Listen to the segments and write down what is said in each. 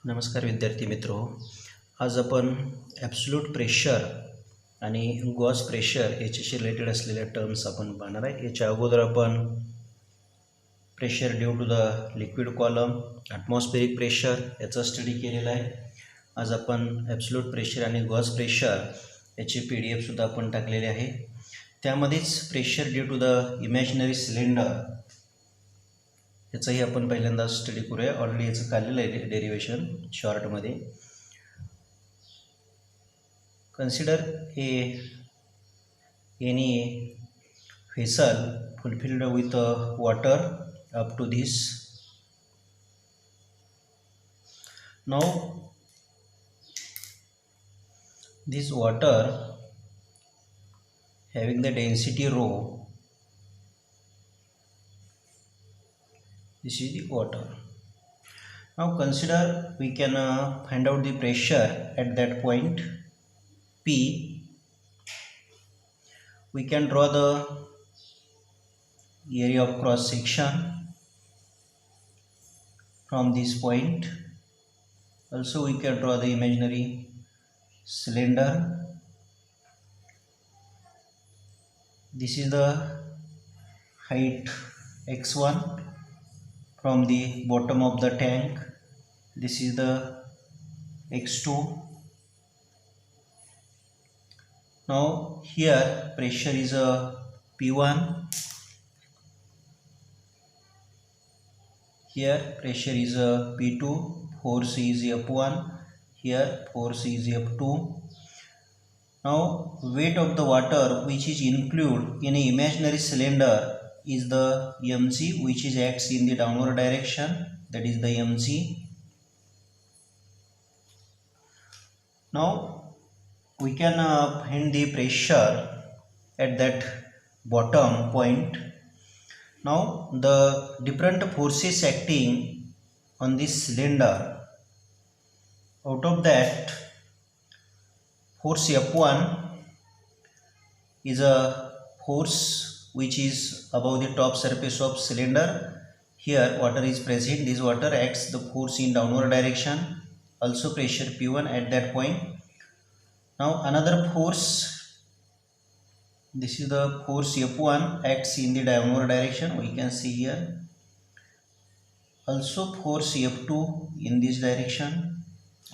नमस्कार विद्यार्थी मित्रो, आज आपण ॲब्सोल्यूट प्रेशर आणि गॉस प्रेशर याच्याशी रिलेटेड असलेल्या टर्म्स आपण पाहणार आहे. याच्या अगोदर आपण pressure due to the liquid column, atmospheric pressure याचा स्टडी केलेला आहे. आज आपण ॲब्सोल्यूट प्रेशर आणि गॉस प्रेशर याची PDF सुद्धा आपण टाकलेली आहे. त्यामध्येच pressure due to the imaginary cylinder याचाही आपण पहिल्यांदा स्टडी करूया. ऑलरेडी याचं काढलेलं आहे डेरिवेशन शॉर्टमध्ये. Consider any vessel fulfilled with water up to this. Now this water having the density rho, this is the water. Now consider we can find out the pressure at that point P. We can draw the area of cross section from this point. Also we can draw the imaginary cylinder. This is the height x1 from the bottom of the tank. This is the x2. Now here pressure is a P1. Here pressure is a P2. Force is F1. Here force is F2. Now weight of the water which is included in an imaginary cylinder is the mg, which is acts in the downward direction, that is the mg. Now we can find the pressure at that bottom point. Now the different forces acting on this cylinder, out of that force F1 is a force which is above the top surface of cylinder. Here water is present. This water acts the force in downward direction. Also pressure P1 at that point. Now another force, this is the force F1 acts in the downward direction, we can see here. Also force F2 in this direction,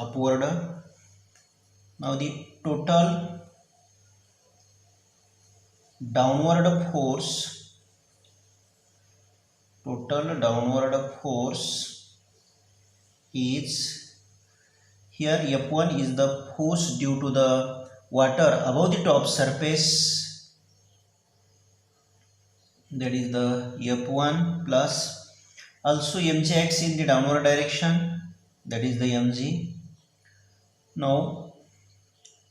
upward. Now the total downward force is, here F1 is the force due to the water above the top surface, that is the F1, plus also mg acts in the downward direction, that is the mg. Now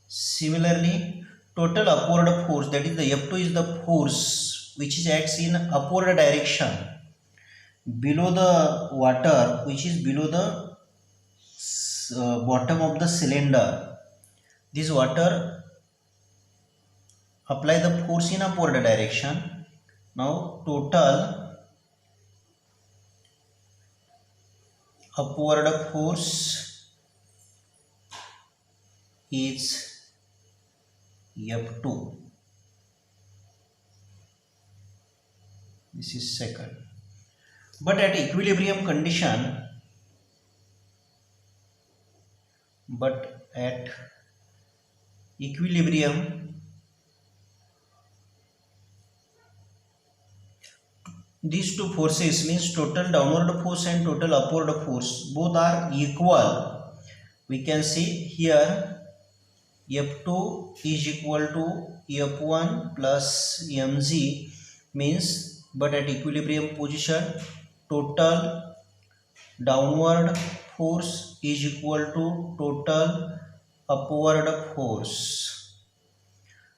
similarly total upward force, that is the F2, is the force which is acts in upward direction below the water, which is below the bottom of the cylinder. This water apply the force in upward direction. Now total upward force is F2. This is second. But at equilibrium condition, these two forces, means total downward force and total upward force, both are equal. We can see here F2 is equal to F1 plus mg, means but at equilibrium position total downward force is equal to total upward force.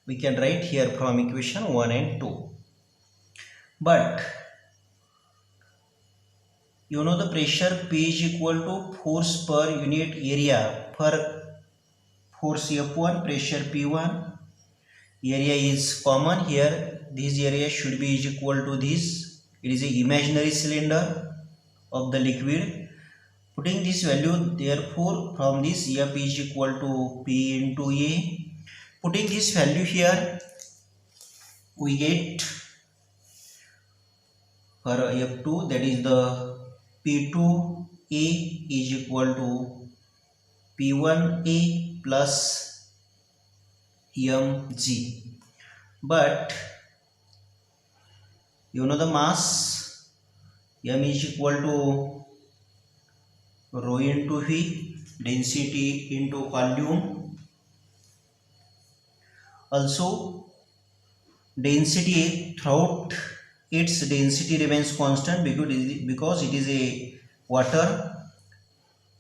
We can write here from equation 1 and 2. But you know the pressure P is equal to force per unit area. For force F1, pressure P1, area is common here. This area should be equal to this. It is an imaginary cylinder of the liquid. Putting this value, therefore from this F is equal to P into A. Putting this value here, we get for F2, that is the P2A is equal to P1A plus mg. But you know the mass, m is equal to rho into v, density into volume. Also density throughout, its density remains constant because it is a water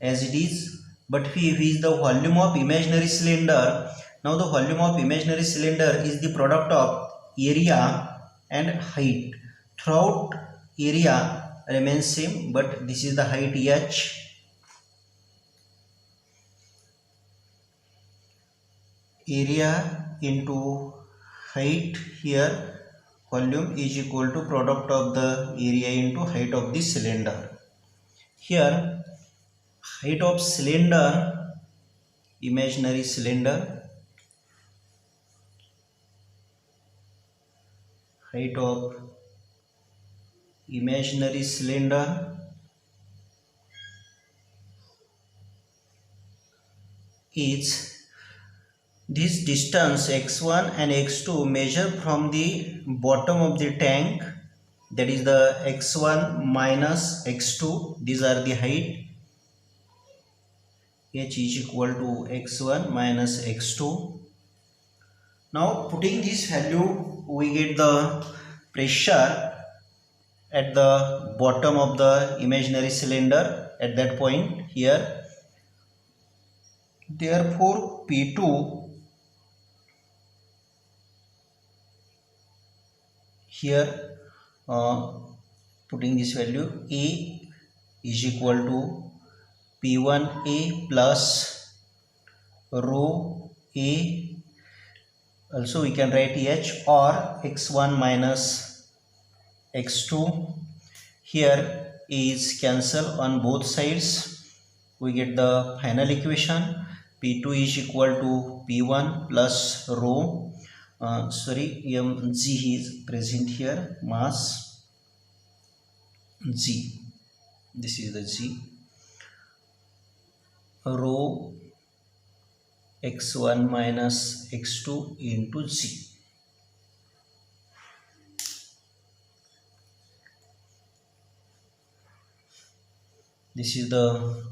as it is. But v is the volume of imaginary cylinder. Now the volume of imaginary cylinder is the product of area and height. Throughout area remains same, but this is the height h. Area into height, here volume is equal to product of the area into height of the cylinder. Here height of cylinder, imaginary cylinder, height of imaginary cylinder is this distance x1 and x2 measure from the bottom of the tank, that is the x1 minus x2. These are the height. H is equal to x1 minus x2. Now putting this value, we get the pressure at the bottom of the imaginary cylinder at that point here. Therefore P2 here, putting this value, A is equal to P1A plus rho A. Also we can write H, or x1 minus x2. Here A is cancel on both sides. We get the final equation. P2 is equal to P1 plus rho, mg is present here, mass g, this is the g, rho x1 minus x2 into g. This is the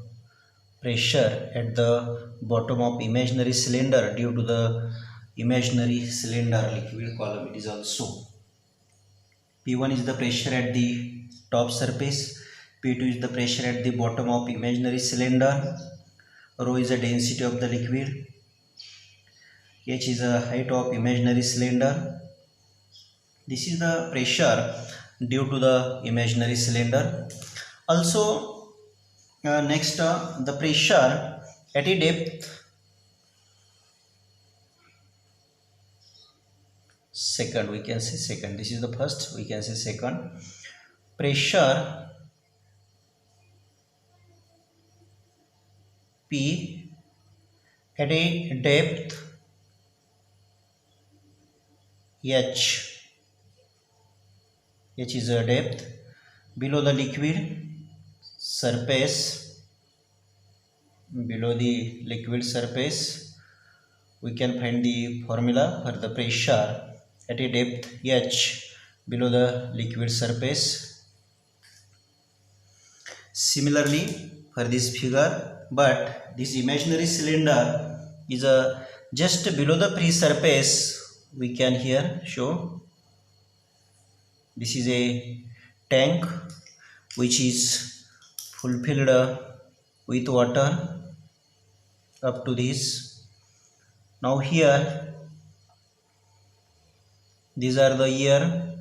pressure at the bottom of imaginary cylinder due to the imaginary cylinder liquid column. It is also P1 is the pressure at the top surface, P2 is the pressure at the bottom of imaginary cylinder, rho is the density of the liquid, h is the height of imaginary cylinder. This is the pressure due to the imaginary cylinder. Also next the pressure at a depth second, we can say second, this is the first, we can say second. Pressure P at a depth h is a depth below the liquid surface, we can find the formula for the pressure at a depth h below the liquid surface. Similarly for this figure, but this imaginary cylinder is just below the free surface, we can here show. This is a tank which is fulfilled with water up to this. Now here these are the air,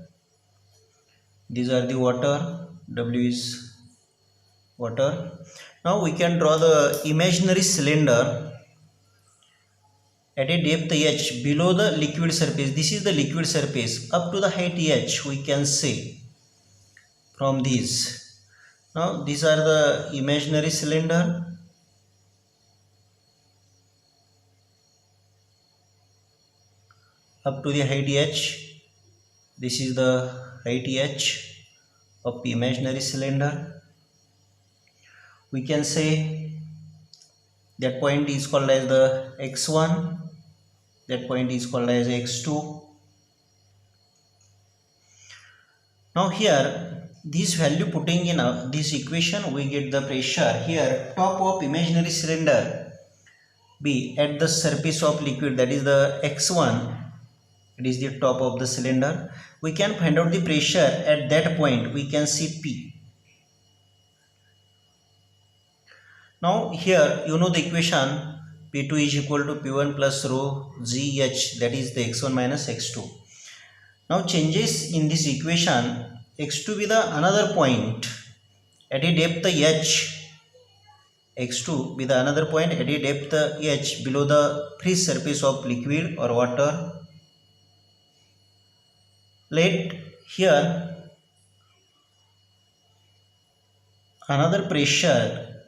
these are the water, W is water. Now we can draw the imaginary cylinder at a depth h below the liquid surface. This is the liquid surface up to the height h, we can say from this. Now these are the imaginary cylinder. Up to the height h. This is the height h of the imaginary cylinder. We can say that point is called as the x1, that point is called as x2. Now here this value putting in this equation, we get the pressure here top of imaginary cylinder B at the surface of liquid, that is the x1, it is the top of the cylinder. We can find out the pressure at that point, we can see P. Now here you know the equation P2 is equal to P1 plus rho GH, that is the x1 minus x2. Now changes in this equation, x2 with another point at a depth h, x2 with another point at a depth h below the free surface of liquid or water. Let here another pressure,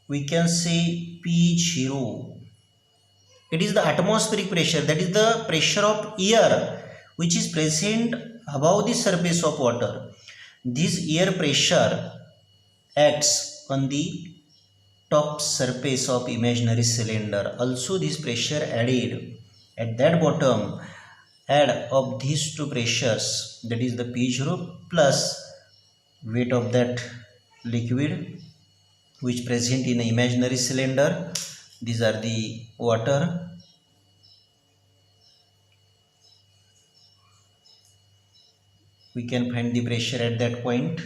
we can say P0. It is the atmospheric pressure, that is the pressure of air which is present above the surface of water. This air pressure acts on the top surface of imaginary cylinder. Also this pressure added at that bottom, add of these two pressures, that is the P0 plus weight of that liquid which present in an imaginary cylinder. These are the water. We can find the pressure at that point.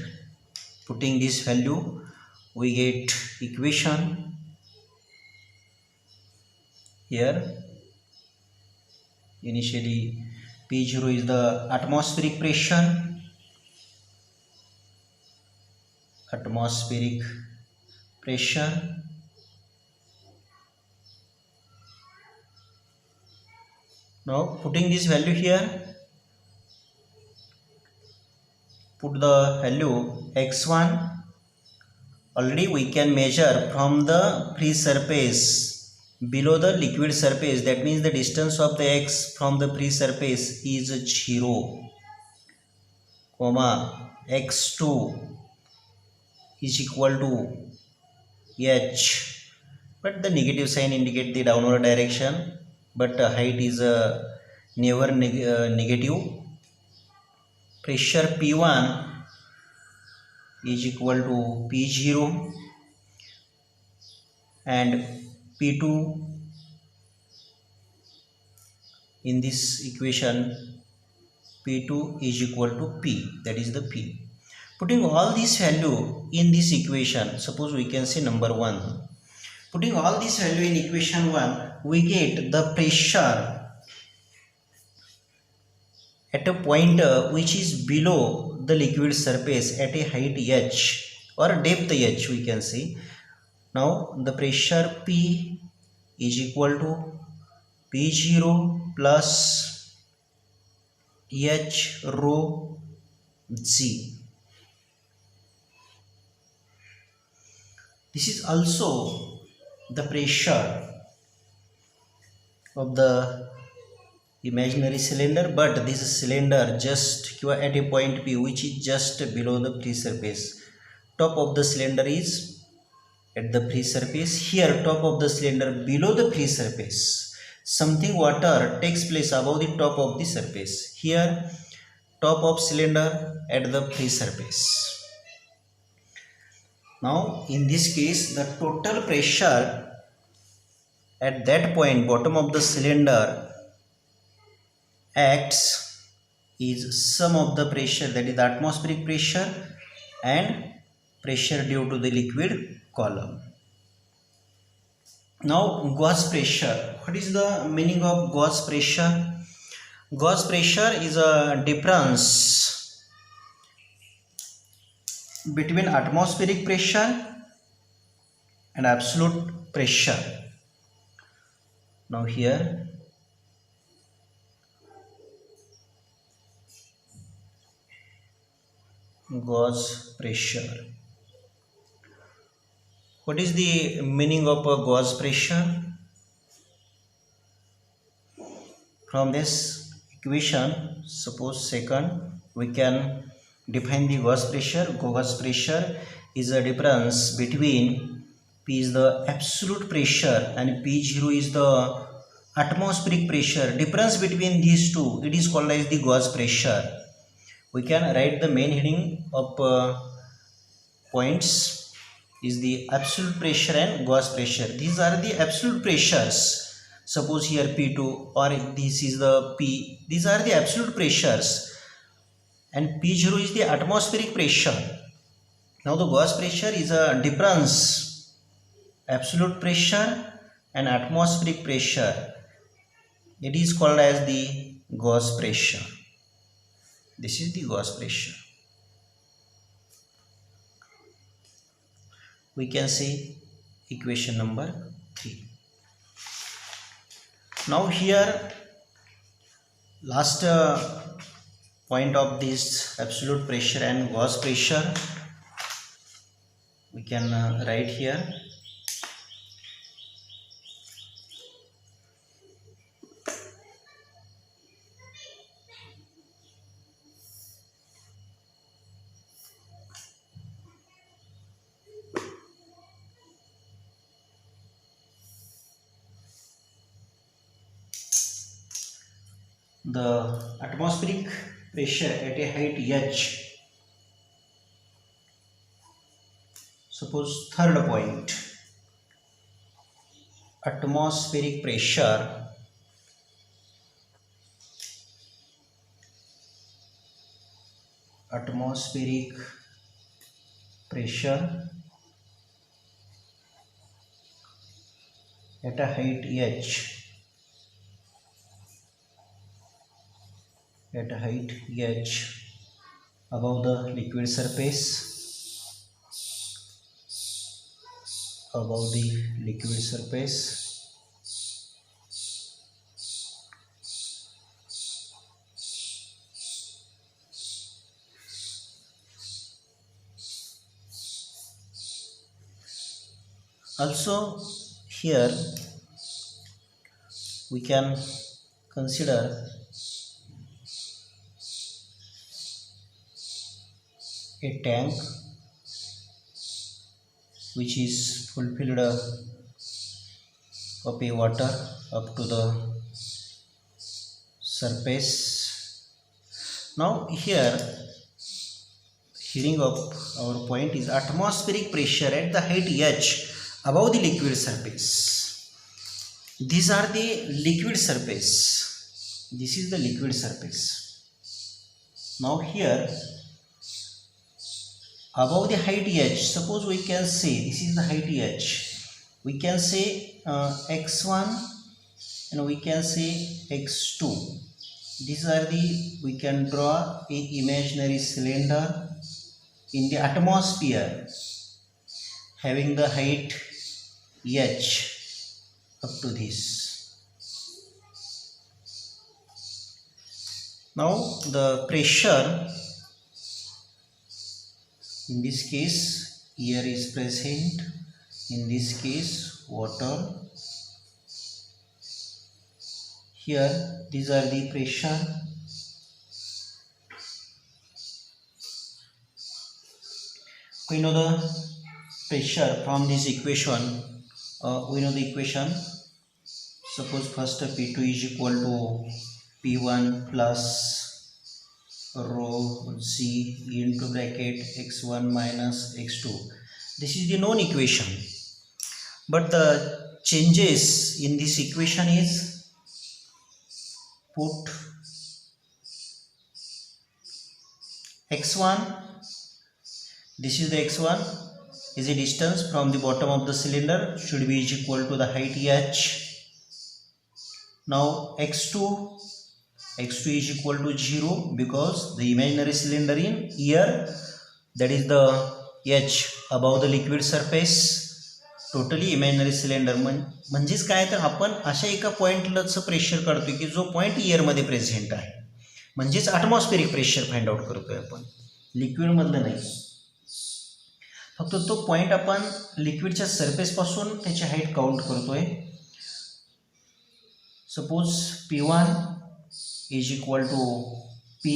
Putting this value, we get equation here. Initially P0 is the atmospheric pressure, Now putting this value here, put the value x1. Already we can measure from the free surface below the liquid surface, that means the distance of the x from the free surface is 0, comma x2 is equal to h, but the negative sign indicate the downward direction, but height is never negative. Pressure P1 is equal to P0 and P2 in this equation, P2 is equal to P, that is the P. Putting all these value in this equation, suppose we can say number 1. Putting all this value in equation 1, we get the pressure at a point which is below the liquid surface at a height h or depth h, we can see. Now the pressure P is equal to P0 plus H rho G. This is also the pressure of the imaginary cylinder, but this cylinder just at a point P which is just below the free surface. Top of the cylinder is at the free surface. Here top of the cylinder below the free surface. Something water takes place above the top of the surface. Here top of cylinder at the free surface. Now in this case the total pressure at that point bottom of the cylinder acts is sum of the pressure, that is the atmospheric pressure and pressure due to the liquid column. Now gauge pressure. What is the meaning of gauge pressure? Gauge pressure is a difference between atmospheric pressure and absolute pressure. Now here gauge pressure. What is the meaning of a gauge pressure? From this equation, suppose second, we can define the gauge pressure. Gauge pressure is a difference between P is the absolute pressure and P0 is the atmospheric pressure. Difference between these two, it is called as the gauge pressure. We can write the main heading of points is the absolute pressure and gauge pressure. These are the absolute pressures. Suppose here P2 or this is the P. These are the absolute pressures and P0 is the atmospheric pressure. Now the gauge pressure is a difference, absolute pressure and atmospheric pressure. It is called as the gauge pressure. This is the gauge pressure. We can see equation number 3. Now here last point of this absolute pressure and gauge pressure we can write here. The atmospheric pressure at a height h, suppose third point, atmospheric pressure at a height h, above the liquid surface, also here we can consider a tank which is fulfilled of a water up to the surface. Now here heading of our point is atmospheric pressure at the height h above the liquid surface. These are the liquid surface. This is the liquid surface. Now here above the height h, suppose we can say this is the height h, we can say x1 and we can say x2. These are the, we can draw a imaginary cylinder in the atmosphere having the height h up to this. Now the pressure in this case air is present, in this case water. Here these are the pressure. We know the pressure from this equation. We know the equation. Suppose first P2 is equal to P1 plus rho c into bracket x1 minus x2. This is the known equation, but the changes in this equation is put x1, this is the x1 is a distance from the bottom of the cylinder, should be equal to the height h. Now x2 is equal to 0 because the imaginary cylinder in air, that is the h above the liquid surface. Totally imaginary cylinder म्हणजेच काय तर आपण अशा एका पॉईंटलाच pressure काढतोय की जो point एअरमध्ये present आहे, म्हणजेच ॲटमॉस्फेरिक प्रेशर फाइंड आउट करतोय आपण, लिक्विडमधलं नाही. फक्त तो पॉईंट आपण लिक्विडच्या सरफेसपासून त्याची हाईट काउंट करतोय. Suppose P1 is equal to P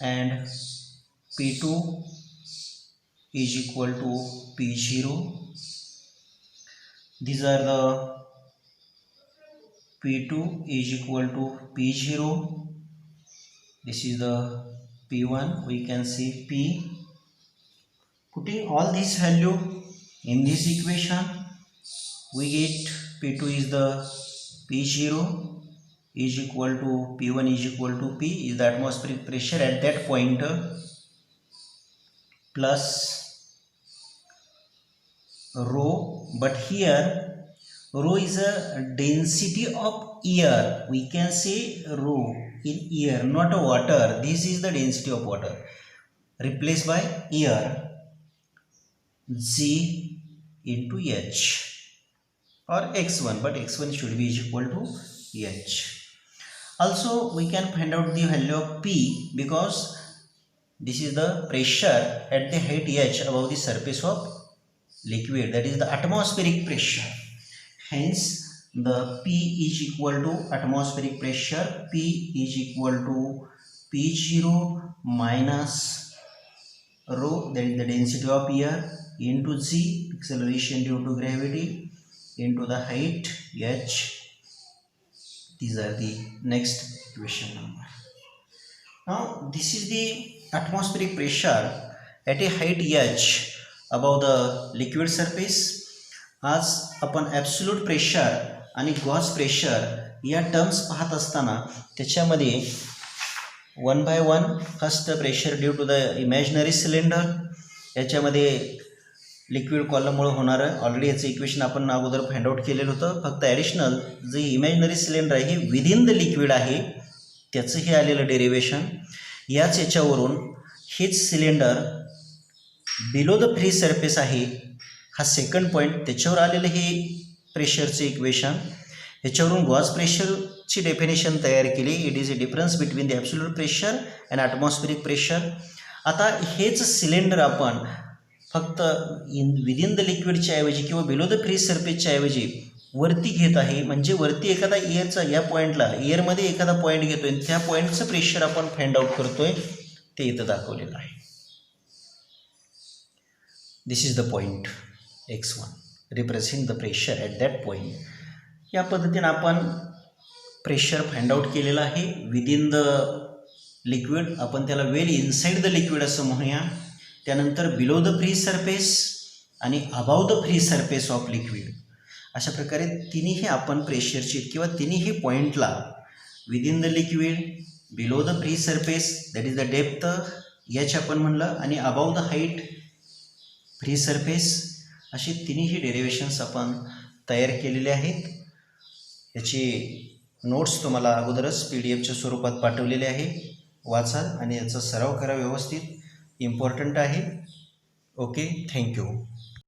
and P2 is equal to P0. These are the P2 is equal to P0. This is the P1. We can see P. Putting all this value in this equation, we get P2 is the P0 is equal to P1 is equal to P is the atmospheric pressure at that point plus rho, but here rho is a density of air. We can say rho in air, not a water. This is the density of water replaced by air, G into H or x1, but x1 should be equal to H. Also we can find out the value of P because this is the pressure at the height H above the surface of liquid, that is the atmospheric pressure. Hence the P is equal to atmospheric pressure. P is equal to P0 minus rho, that is the density of air, into G, acceleration due to gravity, into the height H. These are the next equation number. Now this is the atmospheric pressure at a height H above the liquid surface. आज आपण absolute pressure आणि gauge pressure या terms पाहत असताना त्याच्यामध्ये 1/1 first pressure due to the imaginary cylinder, याच्यामध्ये liquid कॉलममुळे होणारं ऑलरेडी याचं इक्वेशन आपण अगोदर फाइंड आउट केलेलं होतं. फक्त ॲडिशनल जे इमॅजिनरी सिलेंडर आहे हे विदिन द लिक्विड आहे, त्याचं हे आलेलं डेरिवेशन. याच याच्यावरून हेच cylinder below the free surface आहे, हा सेकंड पॉईंट, त्याच्यावर आलेलं हे प्रेशरचे इक्वेशन. याच्यावरून गॉस प्रेशरची डेफिनेशन तयार केली. It is a difference between the absolute pressure and atmospheric pressure. आता हेच सिलेंडर आपण फक्त विदिन द लिक्विडच्या ऐवजी किंवा बिलो द फ्री सरफेसच्या ऐवजी वरती घेत आहे. म्हणजे वरती एखादा एअरचा या पॉईंटला एअरमध्ये एखादा पॉईंट घेतोय आणि त्या पॉईंटचं प्रेशर आपण फाइंड आउट करतोय, ते इथं दाखवलेलं आहे. This is the point x1 represent the pressure at that point. या पद्धतीनं आपण प्रेशर फाइंड आउट केलेलं आहे विदिन द लिक्विड. आपण त्याला वेल इनसाइड द लिक्विड असं म्हणूया. त्यानंतर बिलो द फ्री सरफेस आणि above the free surface of liquid, अशा प्रकारे तिन्ही आपण प्रेशरची किंवा तिन्ही पॉईंटला within the liquid, below the free surface that is the depth H आपण म्हणलं, आणि above the height free surface, असे तिन्ही डेरिवेशन्स आपण तयार केलेले आहेत. याची नोट्स तुम्हाला अगोदरच PDF च्या स्वरूपात पाठवलेले आहे, वाचा आणि याचा सराव करा व्यवस्थित, इम्पॉर्टंट आहे. Okay, thank you.